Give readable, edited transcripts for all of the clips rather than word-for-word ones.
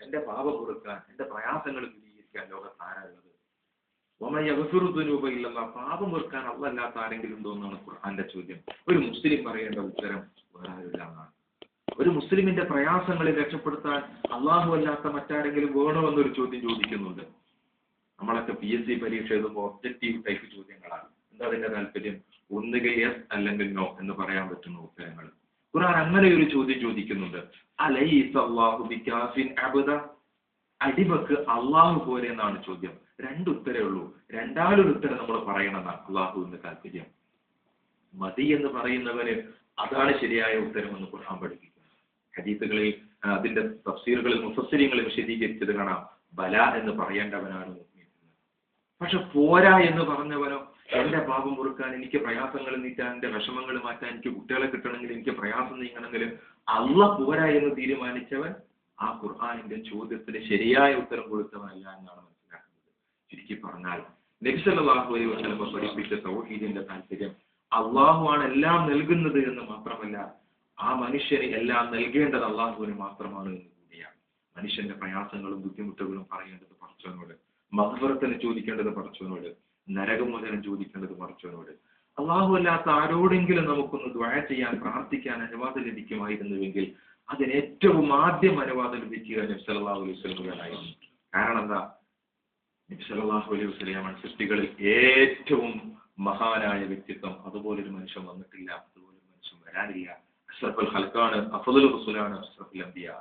എന്റെ പാപം പൊറുക്കാൻ, എന്റെ പ്രയാസങ്ങൾ ദൂരീകരിക്കാൻ ലോകത്ത് ആരാളുള്ളത്? ഒമയവസുറുദ്ദുനൂബയില്ല, പാപം പൊറുക്കാൻ അല്ലാത്ത ആരെങ്കിലും ഉണ്ടോ എന്നാണ് ഖുർആന്റെ ചോദ്യം. ഒരു മുസ്ലിം പറയേണ്ട ഉത്തരം വേറെ ആരില്ല എന്നാണ്. ഒരു മുസ്ലിമിന്റെ പ്രയാസങ്ങളെ രക്ഷപ്പെടുത്താൻ അള്ളാഹു അല്ലാത്ത മറ്റാരെങ്കിലും വേണോ എന്നൊരു ചോദ്യം ചോദിക്കുന്നുണ്ട്. നമ്മളൊക്കെ PSC പരീക്ഷ എഴുതുമ്പോൾ ഒബ്ജക്റ്റീവ് ടൈപ്പ് ചോദ്യങ്ങളാണ്. എന്താ അതിന്റെ താല്പര്യം? ഒന്നുകിൽ യെസ് അല്ലെങ്കിൽ നോ എന്ന് പറയാൻ പറ്റുന്ന ഉത്തരങ്ങൾ. ഖുർആൻ അങ്ങനെ ഒരു ചോദ്യം ചോദിക്കുന്നുണ്ട്. അലൈസ അല്ലാഹു ബികാഫിൻ അബ്ദ, അടിമക്ക് അള്ളാഹു പോലെ എന്നാണ് ചോദ്യം. രണ്ടുത്തരേ ഉള്ളൂ. രണ്ടാമതൊരു ഉത്തരം നമ്മൾ പറയണമെന്നാണ് അള്ളാഹുവിന്റെ താല്പര്യം. മതി എന്ന് പറയുന്നവന് അതാണ് ശരിയായ ഉത്തരം എന്ന് ഖുർആൻ പഠിപ്പിക്കുന്നു. ഹദീസുകളിൽ അതിന്റെ തഫ്സീറുകളിൽ മുഫസ്സിരീങ്ങളിൽ വിശദീകരിച്ചത് കാണാം. ബല എന്ന് പറയേണ്ടവനാണ് മുഅ്മിൻ. പക്ഷെ പോരാ എന്ന് പറഞ്ഞവനോ, എന്റെ പാപം പൊറുക്കാൻ, എനിക്ക് പ്രയാസങ്ങൾ നീക്കാൻ, എന്റെ വിഷമങ്ങൾ മാറ്റാൻ, എനിക്ക് കുട്ടികളെ കിട്ടണമെങ്കിൽ, എനിക്ക് പ്രയാസം നീങ്ങണമെങ്കിൽ അള്ളാഹ് പോരാ എന്ന് തീരുമാനിച്ചവൻ ആ ഖുർആനിന്റെ ചോദ്യത്തിന് ശരിയായ ഉത്തരം കൊടുത്തവനല്ല എന്നാണ് മനസ്സിലാക്കുന്നത്. ചുരുക്കി പറഞ്ഞാൽ നബി സല്ലല്ലാഹു അലൈഹി വസല്ലം പഠിപ്പിച്ച തൗഹീദിന്റെ താല്പര്യം അള്ളാഹു ആണ് എല്ലാം നൽകുന്നത് എന്ന് മാത്രമല്ല, ആ മനുഷ്യന് എല്ലാം നൽകേണ്ടത് അള്ളാഹുവിന് മാത്രമാണ് എന്ന് കൂടിയാണ്. മനുഷ്യന്റെ പ്രയാസങ്ങളും ബുദ്ധിമുട്ടുകളും പറയേണ്ടത് പടച്ചവനോട്, മഗ്ഫിറത്തിന് ചോദിക്കേണ്ടത് പടച്ചവനോട്, നരകമോചനം ചോദിക്കേണ്ടത് പടച്ചവനോട്. അള്ളാഹു അല്ലാത്ത ആരോടെങ്കിലും നമുക്കൊന്ന് ദുആ ചെയ്യാൻ, പ്രാർത്ഥിക്കാൻ അനുവാദം ലഭിക്കുമായിരുന്നുവെങ്കിൽ അതിന് ഏറ്റവും ആദ്യം അനുവാദം ലഭിക്കുക നബി സല്ലല്ലാഹു അലൈഹി വസല്ലമയായിരുന്നു. കാരണം എന്താ? നബി സല്ലല്ലാഹു അലൈഹി വസല്ലം സൃഷ്ടികളിൽ ഏറ്റവും മഹാനായ വ്യക്തിത്വം. അതുപോലൊരു മനുഷ്യൻ വന്നിട്ടില്ല, അതുപോലൊരു മനുഷ്യൻ വരാനില്ല. അഷ്റഫുൽ ഖൽഖാണ്, അഫ്ളലുർ റസൂലാണ്, അഷ്റഫുൽ അംബിയാ.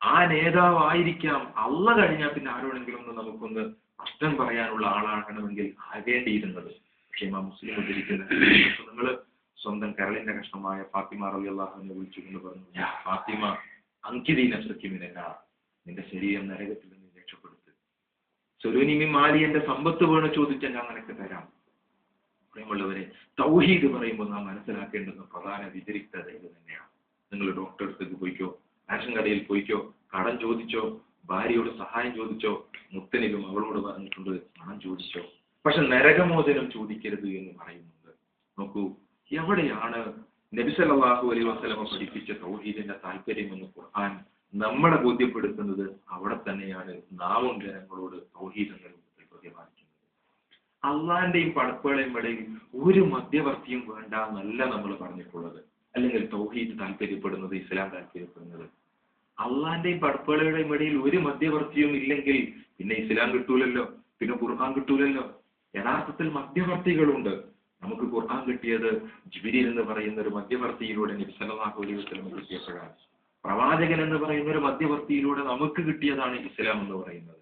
ആ നേതാവായിരിക്കാം. അള്ള കഴിഞ്ഞാൽ പിന്നെ ആരോടെങ്കിലും ഒന്ന് നമുക്കൊന്ന് പ്രശ്നം പറയാനുള്ള ആളാകണമെങ്കിൽ ആകേണ്ടിയിരുന്നത്. പക്ഷേ ഇമാം മുസ്ലിം ഉദ്ധരിക്കുന്ന നിങ്ങൾ സ്വന്തം കരളിന്റെ കഷ്ണമായ ഫാത്തിമ റളിയല്ലാഹു അൻഹയെ വിളിച്ചുകൊണ്ട് പറഞ്ഞു, ഫാത്തിമ അൻകിദി നഫ്സകി മിനന്നാർ, നിന്റെ ശരീരം നരകത്തിൽ നിന്ന് രക്ഷപ്പെടുത്ത്. സുലൂനിമി മാലി, എന്റെ സമ്പത്ത് വേണം ചോദിച്ചാൽ ഞാൻ നിനക്ക് തരാം. പ്രിയമുള്ളവരെ, തൗഹീദ് പറയുമ്പോൾ നാം മനസ്സിലാക്കേണ്ടുന്ന പ്രധാന വ്യതിരിക്തത ഇത് തന്നെയാണ്. നിങ്ങൾ ഡോക്ടറെ അടുത്തേക്ക് പോയിക്കോ, റേഷൻ കടയിൽ പോയിക്കോ, കടം ചോദിച്ചോ, ഭാര്യയോട് സഹായം ചോദിച്ചോ, മുത്തനിലും അവളോട് പറഞ്ഞിട്ടുണ്ട് പണം ചോദിച്ചോ, പക്ഷെ നരകമോചനം ചോദിക്കരുത് എന്ന് പറയുന്നുണ്ട്. നോക്കൂ, എവിടെയാണ് നബി സല്ലല്ലാഹു അലൈഹി വസല്ലം പഠിപ്പിച്ച തൗഹീദിന്റെ താല്പര്യം എന്ന് ഖുർആൻ നമ്മളെ ബോധ്യപ്പെടുത്തുന്നത്? അവിടെ തന്നെയാണ് നാമും ജനങ്ങളോട് തൗഹീദ് എന്ന രൂപത്തിൽ പ്രതിപാദിക്കുന്നത്. അള്ളാന്റെയും പടപ്പുകളെയും ഇടയിൽ ഒരു മധ്യവർത്തിയും വേണ്ട എന്നല്ല നമ്മൾ പറഞ്ഞിട്ടുള്ളത്. അല്ലെങ്കിൽ തൗഹീദ് താല്പര്യപ്പെടുന്നത്, ഇസ്ലാം താല്പര്യപ്പെടുന്നത്. അള്ളാന്റെയും പടപ്പുകളുടെയും ഇടയിൽ ഒരു മധ്യവർത്തിയും ഇല്ലെങ്കിൽ പിന്നെ ഇസ്ലാം കിട്ടൂലല്ലോ, പിന്നെ ഖുർആൻ കിട്ടൂലല്ലോ. യഥാർത്ഥത്തിൽ മധ്യവർത്തികളുണ്ട്. നമുക്ക് ഖുർആൻ കിട്ടിയത് ജിബ്രീൽ എന്ന് പറയുന്ന ഒരു മധ്യവർത്തിയിലൂടെ നബി സല്ലല്ലാഹു അലൈഹി വസല്ലം കിട്ടിയപ്പോഴാണ്. പ്രവാചകൻ എന്ന് പറയുന്ന ഒരു മധ്യവർത്തിയിലൂടെ നമുക്ക് കിട്ടിയതാണ് ഇസ്ലാം എന്ന് പറയുന്നത്.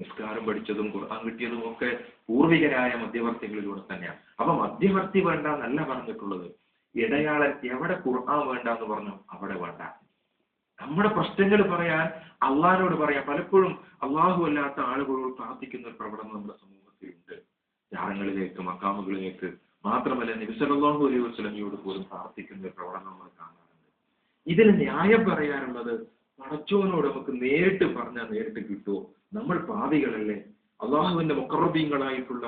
നിസ്കാരം പഠിച്ചതും ഖുർആൻ കിട്ടിയതും ഒക്കെ പൂർവികരായ മധ്യവർത്തികളിലൂടെ തന്നെയാണ്. അപ്പൊ മധ്യവർത്തി വേണ്ട എന്നല്ല പറഞ്ഞിട്ടുള്ളത്. ഇടയാളൻ എവിടെ ഖുർആൻ വേണ്ട എന്ന് പറഞ്ഞു അവിടെ വേണ്ട. നമ്മുടെ പ്രശ്നങ്ങൾ പറയാൻ അള്ളാഹിനോട് പറയാം. പലപ്പോഴും അള്ളാഹു അല്ലാത്ത ആളുകളോട് പ്രാർത്ഥിക്കുന്ന ഒരു പ്രവണത നമ്മുടെ സമൂഹത്തിലുണ്ട്. ജാറങ്ങളിലേക്ക്, മക്കാമുകളിലേക്ക്, മാത്രമല്ല നബി സല്ലല്ലാഹു അലൈഹി വസല്ലമയോട് പോലും പ്രാർത്ഥിക്കുന്ന ഒരു പ്രവണത നമ്മൾ കാണാറുണ്ട്. ഇതിന് ന്യായം പറയാനുള്ളത്, പടച്ചോനോട് നമുക്ക് നേരിട്ട് പറഞ്ഞാൽ നേരിട്ട് കിട്ടുമോ? നമ്മൾ പാപികളല്ലേ? അള്ളാഹുവിന്റെ മുഖറബീങ്ങളായിട്ടുള്ള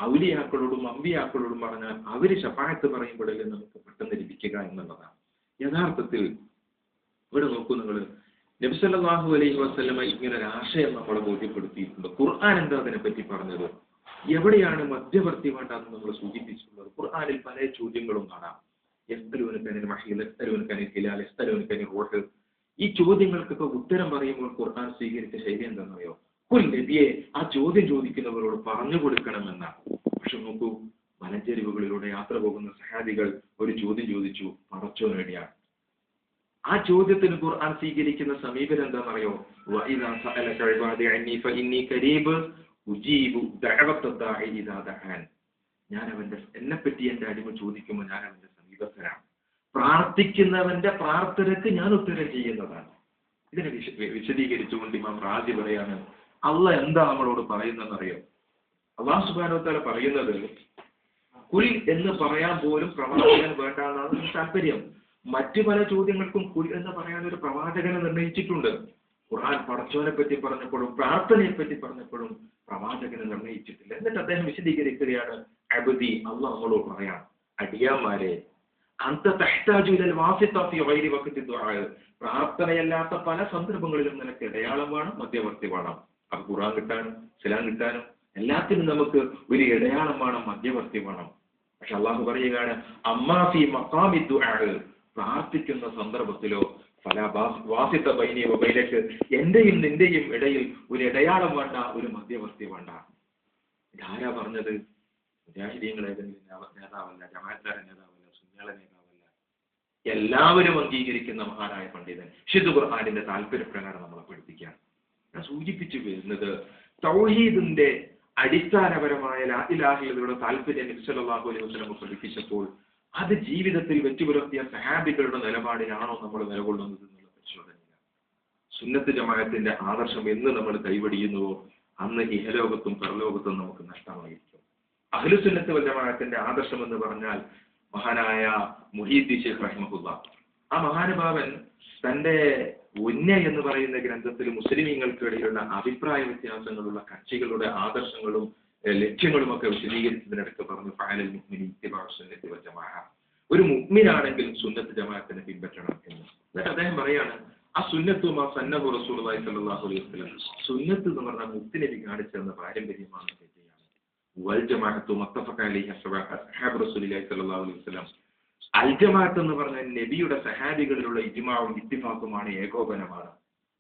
ഔലിയാക്കളോടും അമ്പിയാക്കളോടും പറഞ്ഞാൽ അവര് ശഫാഅത്ത് പറയുമ്പോഴല്ലേ നമുക്ക് പെട്ടെന്ന് ലഭിക്കുക എന്നുള്ളതാണ്. യഥാർത്ഥത്തിൽ ഇവിടെ നോക്കൂ, നിങ്ങൾ നബി സല്ലല്ലാഹു അലൈഹി വസല്ലമ ഇങ്ങനെ ഒരു ആശയം നമ്മളെ ബോധ്യപ്പെടുത്തിയിട്ടുണ്ട്. ഖുർആൻ എന്താ അതിനെപ്പറ്റി പറഞ്ഞത്? എവിടെയാണ് മധ്യവർത്തി വേണ്ടെന്ന് നമ്മൾ സൂചിപ്പിച്ചിട്ടുള്ളത്? ഖുർആനിൽ പല ചോദ്യങ്ങളും കാണാം. യസ്തലൂനക മഹീൽ, യസ്തലൂനക ഹിലാൽ, യസ്തലൂനക റൂഹ്. ഈ ചോദ്യങ്ങൾക്കൊക്കെ ഉത്തരം പറയുമ്പോൾ ഖുർആൻ സ്വീകരിച്ച ശൈലി എന്താണെന്നറിയോ? കുൽ നബിയെ, ആ ചോദ്യം ചോദിക്കുന്നവരോട് പറഞ്ഞു കൊടുക്കണമെന്നാണ്. പക്ഷെ നോക്കൂ, മലഞ്ചെരിവുകളിലൂടെ യാത്ര പോകുന്ന സഹാബികൾ ഒരു ചോദ്യം ചോദിച്ചു, പടച്ചോന് വേണ്ടിയാണ്. ആ ചോദ്യത്തിന് ഖുർആൻ സ്വീകരിക്കുന്ന സമീപനം എന്താണെന്നറിയോ? വഇദാ സഅലക ഇബാദി അന്നി ഫഇന്നി ഖരീബ് ഉജീബു ദഅവത ദാഇ ഇദാ ദഅൻ. ഞാൻ എന്നെപ്പറ്റി എന്റെ അടിമ ചോദിക്കുമ്പോൾ ഞാൻ അവന്റെ സമീപസ്ഥനാണ്. പ്രാർത്ഥിക്കുന്നവന്റെ പ്രാർത്ഥനയ്ക്ക് ഞാൻ ഉത്തരം ചെയ്യുന്നതാണ്. ഇതിനെ വിശദീകരിച്ചുകൊണ്ട് ഇമാം റാസി പറയാണ്, അള്ളാഹ് എന്താ നമ്മളോട് പറയുന്നതെന്നറിയോ? അല്ലാഹു സുബ്ഹാനഹു വ തആല പറയുന്നത്, കുൽ എന്ന് പറയാൻ പോലും പ്രവാചകൻ വേണ്ട എന്നാണ് താല്പര്യം. മറ്റു പല ചോദ്യങ്ങൾക്കും കുൽ എന്ന് പറയാൻ ഒരു പ്രവാചകനെ നിർണയിച്ചിട്ടുണ്ട്. ഖുർആൻ പടച്ചോനെ പറ്റി പറഞ്ഞപ്പോഴും പ്രാർത്ഥനയെ പറ്റി പറഞ്ഞപ്പോഴും പ്രവാചകനെ നിർണയിച്ചിട്ടില്ല. എന്നിട്ട് അദ്ദേഹം വിശദീകരിക്കുകയാണ്, അബ്ദി, അള്ളാഹ് നമ്മളോട് പറയാം, അടിയാന്മാരെ, പ്രാർത്ഥനയല്ലാത്ത പല സന്ദർഭങ്ങളിലും നിനക്ക് ഇടയാളം വേണം, മധ്യവർത്തി വേണം. അപ്പൊ ഖുർആൻ കിട്ടാനും ഇസ്ലാം കിട്ടാനും എല്ലാത്തിനും നമുക്ക് ഒരു ഇടയാളം വേണം, മധ്യവർത്തി വേണം. പക്ഷെ അള്ളാഹു പറയുകയാണ് അമ്മാഫി മഖാമി ദുആ, പ്രാർത്ഥിക്കുന്ന സന്ദർഭത്തിലോ ഫലാ വാസിത ബൈനി വബൈനക, എന്റെയും നിന്റെയും ഇടയിൽ ഒരു ഇടയാളം വേണ്ട, ഒരു മധ്യവർത്തി വേണ്ട. ഇതാരാ പറഞ്ഞത്? മുജാഹിദീങ്ങളെ നേതാവല്ല, ജമാഅത്തുകാരുടെ നേതാവല്ല, സുന്നികളുടെ നേതാവല്ല, എല്ലാവരും അംഗീകരിക്കുന്ന മഹാനായ പണ്ഡിതൻ വിശുദ്ധ ഖുർആനിന്റെ താല്പര്യപ്രകാരം നമ്മളെ പഠിപ്പിക്കാൻ. ഞാൻ സൂചിപ്പിച്ചു വരുന്നത് തൗഹീദിന്റെ അടിസ്ഥാനപരമായ ലാ ഇലാഹ ഇല്ലല്ലാഹയുടെ താല്പര്യം നബി സല്ലല്ലാഹു അലൈഹി വസല്ലം പഠിപ്പിച്ചപ്പോൾ അത് ജീവിതത്തിൽ വെച്ചുപുലർത്തിയ സഹാബികളുടെ നിലപാടിലാണോ നമ്മൾ നിലകൊള്ളുന്നത് എന്നുള്ള പരിശോധനയില്ല. സുന്നത്ത് ജമാഅത്തിന്റെ ആദർശം എന്ന് നമ്മൾ കൈവടിയുന്നുവോ അന്ന് ഇഹലോകത്തും പരലോകത്തും നമുക്ക് നഷ്ടമായിരിക്കും. അഹ്ലുസുന്നത്ത് വൽ ജമാഅത്തിന്റെ ആദർശം എന്ന് പറഞ്ഞാൽ മഹാനായ മുഹീദ്ദീൻ ശൈഖ് റഹിമഹുല്ലാഹ്, ആ മഹാനുഭാവൻ തന്റെ ഉന്ന എന്ന് പറയുന്ന ഗ്രന്ഥത്തിൽ മുസ്ലിമീങ്ങൾക്കിടയിലുള്ള അഭിപ്രായ വ്യത്യാസങ്ങളുള്ള കക്ഷികളുടെ ആദർശങ്ങളും ലക്ഷ്യങ്ങളും ഒക്കെ വിശദീകരിച്ചതിനിടയ്ക്ക് പറഞ്ഞു ഫഅലൽ മുഅ്മിനി ഇത്തിബാഉ സുന്നത്തി വൽ ജമാഅ, ഒരു മുഅ്മിനാണെങ്കിലും സുന്നത്ത് ജമാഅത്തിനെ പിൻപറ്റണം എന്ന്. എന്നിട്ട് അദ്ദേഹം പറയാണ് ആ സുന്നത്തു മാ സന്നഹു റസൂലുള്ളാഹി സ്വല്ലല്ലാഹു അലൈഹി വസല്ലം, സുന്നത്ത് എന്ന് പറഞ്ഞാൽ മുത്തുനബി കാണിച്ചു തന്ന പാരമ്പര്യമാണ്. വൽ ജമാഅത്തു മുത്തഫഖ അലൈഹി അസ്ഹാബു റസൂലുള്ളാഹി സ്വല്ലല്ലാഹു അലൈഹി വസല്ലം, അൽ ജമാഅത്ത് എന്ന് പറഞ്ഞാൽ നബിയുടെ സഹാബികളിലുള്ള ഇജ്മാഉം ഇത്തിഫാഖുമാണ്, ഏകോപനമാണ്.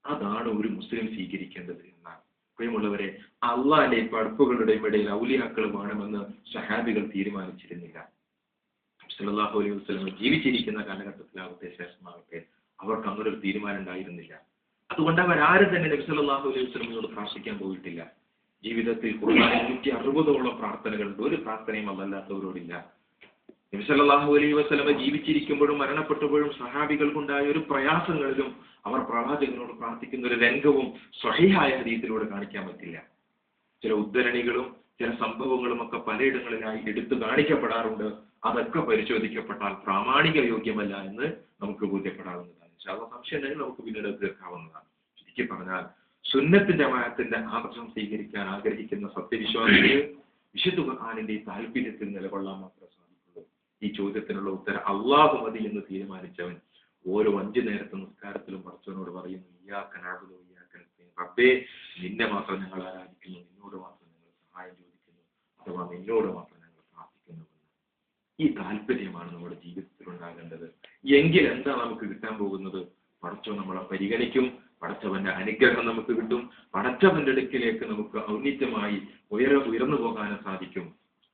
അതാണ് ഒരു മുസ്ലിം സ്വീകരിക്കേണ്ടത് എന്നാണ്. പ്രിയമുള്ളവരെ, അള്ളാഹിന്റെ പടപ്പുകളുടെയും ഇടയിൽ ഔലിയാക്കൾ വേണമെന്ന് സഹാബികൾ തീരുമാനിച്ചിരുന്നില്ല. സല്ലല്ലാഹു അലൈഹി വസല്ലം ജീവിച്ചിരിക്കുന്ന കാലഘട്ടത്തിലാവട്ടെ ശേഷമാവട്ടെ അവർക്ക് അങ്ങനെ ഒരു തീരുമാനം ഉണ്ടായിരുന്നില്ല. അതുകൊണ്ട് അവരാരും തന്നെ നബി സല്ലല്ലാഹു അലൈഹി വസല്ലമയോട് പ്രാർത്ഥിക്കാൻ പോയിട്ടില്ല. ജീവിതത്തിൽ ഖുർആനിൽ 160ഓളം പ്രാർത്ഥനകളുണ്ട്, ഒരു പ്രാർത്ഥനയും അല്ലാത്തവരോടില്ല. നബി സല്ലല്ലാഹു അലൈഹി വസല്ലമ ജീവിച്ചിരിക്കുമ്പോഴും മരണപ്പെട്ടപ്പോഴും സഹാബികൾക്കുണ്ടായ ഒരു പ്രയാസങ്ങളിലും അവർ പ്രവാചകനോട് പ്രാർത്ഥിക്കുന്ന ഒരു രംഗവും സ്വഹീഹായ ഹദീസിലൂടെ കാണിക്കാൻ പറ്റില്ല. ചില ഉദ്ധരണികളും ചില സംഭവങ്ങളും ഒക്കെ പലയിടങ്ങളിലായി എടുത്തു കാണിക്കപ്പെടാറുണ്ട്. അതൊക്കെ പരിശോധിക്കപ്പെട്ടാൽ പ്രാമാണിക യോഗ്യമല്ല എന്ന് നമുക്ക് ബോധ്യപ്പെടാവുന്നതാണ്. സംശയം ഉണ്ടെങ്കിൽ നമുക്ക് പിന്നീട് തീർക്കാവുന്നതാണ്. ശരിക്കും പറഞ്ഞാൽ സുന്നത്ത് ജമാഅത്തിന്റെ ആദർശം സ്വീകരിക്കാൻ ആഗ്രഹിക്കുന്ന സത്യവിശ്വാസികൾ വിശുദ്ധ ഖുർആനിന്റെ ഈ താല്പര്യത്തിൽ നിലകൊള്ളാൻ മാത്രമേ സാധിക്കുള്ളൂ. ഈ ചോദ്യത്തിനുള്ള ഉത്തരം അല്ലാഹു മതി എന്ന് തീരുമാനിച്ചവൻ ഓരോ 5 നേരത്തെ നിസ്കാരത്തിലും പടച്ചവനോട് പറയുന്നു ഇയ്യാക നഅ്ബുദു വ ഇയ്യാക നസ്തഈൻ, റബ്ബേ നിന്നെ മാത്രം ഞങ്ങൾ ആരാധിക്കുന്നു, നിന്നോട് മാത്രം ഞങ്ങൾ സഹായം ചോദിക്കുന്നു, അഥവാ നിന്നോട് മാത്രം ഞങ്ങൾ പ്രാർത്ഥിക്കുന്നു. ഈ താല്പര്യമാണ് നമ്മുടെ ജീവിതത്തിൽ ഉണ്ടാകേണ്ടത്. എങ്കിൽ എന്താ നമുക്ക് കിട്ടാൻ പോകുന്നത്? പടച്ചവൻ നമ്മളെ പരിഗണിക്കും, പടച്ചവന്റെ അനുഗ്രഹം നമുക്ക് കിട്ടും, പടച്ചവന്റെ അടുക്കിലേക്ക് നമുക്ക് ഔന്നിത്യമായി ഉയർന്നു പോകാനും സാധിക്കും.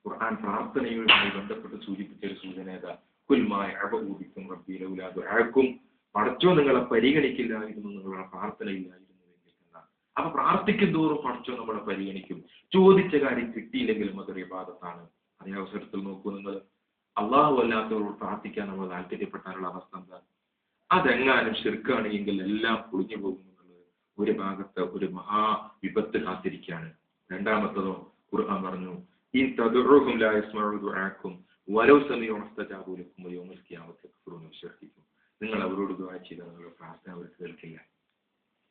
ഖുർആൻ പ്രാർത്ഥനയുമായി ബന്ധപ്പെട്ട് സൂചിപ്പിച്ച ഒരു സൂചനേത കുൽമായ അബൂബിക്കും റബ്ബി ലൗലാ ദുആക്കും, പടച്ചോ നിങ്ങളെ പരിഗണിക്കില്ലായിരുന്നു, നിങ്ങളുടെ പ്രാർത്ഥനയില്ലായിരുന്നുവെങ്കിൽ എന്നാണ്. അപ്പൊ പ്രാർത്ഥിക്കും തോറും പടച്ചോ നമ്മളെ പരിഗണിക്കും. ചോദിച്ച കാര്യം കിട്ടിയില്ലെങ്കിലും അതൊരു ഇബാദത്താണ്. അതേ അവസരത്തിൽ നോക്കൂ, നിങ്ങൾ അള്ളാഹു അല്ലാത്തവരോട് പ്രാർത്ഥിക്കാൻ നമ്മൾ താല്പര്യപ്പെട്ടാലുള്ള അവസ്ഥ എന്താ? അതെങ്ങാനും ശിർക്കാണ് എങ്കിൽ എല്ലാം പൊളിഞ്ഞു പോകും എന്നുള്ളത് ഒരു ഭാഗത്ത് ഒരു മഹാ വിപത്ത് കാത്തിരിക്കുകയാണ്. രണ്ടാമത്തതോ ഖുർആൻ പറഞ്ഞു ഈ തദുഉഹും ലാ യസ്മഉ ദുആക്കും വലൗ സമീഉ മുസ്തജാബു ലക്കും വയൗമൽ ഖിയാമത്തി യക്ഫുറൂന ബിശിർക്കിക്കും. നിങ്ങൾ അവരോട് ദുആ ചെയ്താൽ നിങ്ങളുടെ പ്രാർത്ഥന അവർ കേൾക്കില്ല.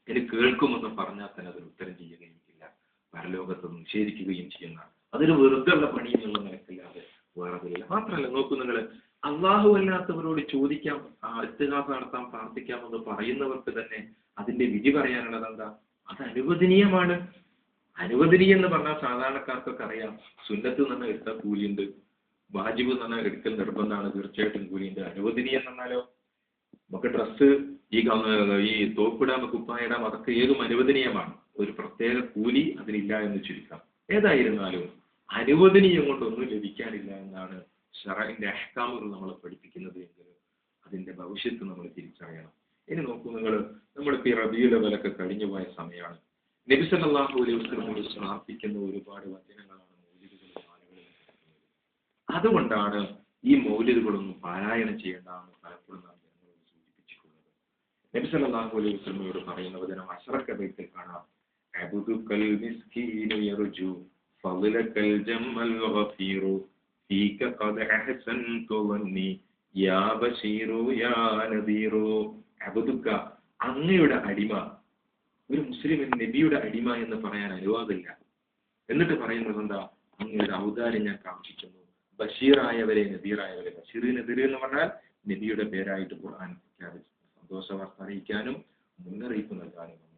ഇനി കേൾക്കുമെന്ന് പറഞ്ഞാൽ തന്നെ അതിന് ഉത്തരം ചെയ്യുകയും ഇല്ല, പരലോകത്ത് നിഷേധിക്കുകയും ചെയ്യുന്ന അതൊരു വെറുതെയുള്ള പണി എന്നുള്ള നിലക്കില്ലാതെ വേറെ ഇല്ല. മാത്രമല്ല നോക്കൂ, നിങ്ങൾ അള്ളാഹു അല്ലാത്തവരോട് ചോദിക്കാം, ഇസ്തിഗാസ നടത്താം, പ്രാർത്ഥിക്കാമെന്ന് പറയുന്നവർക്ക് തന്നെ അതിന്റെ വിധി പറയാനുള്ളത് എന്താ? അത് അനുവദനീയമാണ്. അനുവദനീയം എന്ന് പറഞ്ഞാൽ സാധാരണക്കാർക്കൊക്കെ അറിയാം. സുന്നത്ത് എന്ന് പറഞ്ഞാൽ എടുത്താൽ കൂലിയുണ്ട്, വാജിബ് എന്ന് പറഞ്ഞാൽ എടുക്കൽ നിർബന്ധമാണ്, തീർച്ചയായിട്ടും കൂലിയുണ്ട്. അനുവദനീയം എന്ന് പറഞ്ഞാലോ നമുക്ക് ഡ്രസ്സ് ഈ തോപ്പിടാം, കുപ്പായിടാം, അതൊക്കെ ഏതും അനുവദനീയമാണ്. ഒരു പ്രത്യേക കൂലി അതിനില്ല എന്ന് ചുരുക്കാം. ഏതായിരുന്നാലും അനുവദനീയം കൊണ്ടൊന്നും ലഭിക്കാനില്ല എന്നാണ് ശറഇന്റെ അഹ്കാമുകൾ നമ്മളെ പഠിപ്പിക്കുന്നത് എങ്കിൽ അതിന്റെ ഭവിഷ്യത്ത് നമ്മൾ തിരിച്ചറിയണം. ഇനി നോക്കൂ, നമ്മളിപ്പോൾ ഈ റബീഉൽ അവ്വലൊക്കെ കഴിഞ്ഞു പോയ സമയമാണ്. നബി സല്ലല്ലാഹു അലൈഹി വസല്ലമയോട് പ്രാർത്ഥിക്കുന്ന ഒരുപാട് വചനങ്ങളാണ് മൗലിദുകളും ആളുകളിൽ. അതുകൊണ്ടാണ് ഈ മൗലിദുകളൊന്നും പാരായണം ചെയ്യേണ്ടതെന്ന് പലപ്പോഴും നാം ജനങ്ങളോട് സൂചിപ്പിച്ചിട്ടുള്ളത്. നബി സല്ലല്ലാഹു അലൈഹി വസല്ലമയോട് പറയുന്ന വചനം അശ്റക ബൈത്തിൽ കാണാം. അബ്ദുകൽ മിസ്കീനു യർജു ഫളലകൽ ജമ്മൽ ഗഫീറു ഫീക ഖദ് അഹ്സൻതു വന്നി യാ ബശീറു യാ നദീറു. അബ്ദുക, അങ്ങയുടെ അടിമ. ഒരു മുസ്ലിമിൻ നബിയുടെ അടിമ എന്ന് പറയാൻ അനുവാദമില്ല. എന്നിട്ട് പറയുന്നത് എന്താ? അങ്ങയുടെ ഔദാര്യം ഞാൻ കാക്ഷിക്കുന്നു. ബഷീറായവരെ, നദീറായവരെ. ബഷീർ നദീർ എന്ന് പറഞ്ഞാൽ നബിയുടെ പേരായിട്ട് ഖുർആൻ പ്രഖ്യാപിച്ചു. സന്തോഷ വാർത്ത അറിയിക്കാനും മുന്നറിയിപ്പ് നൽകാനും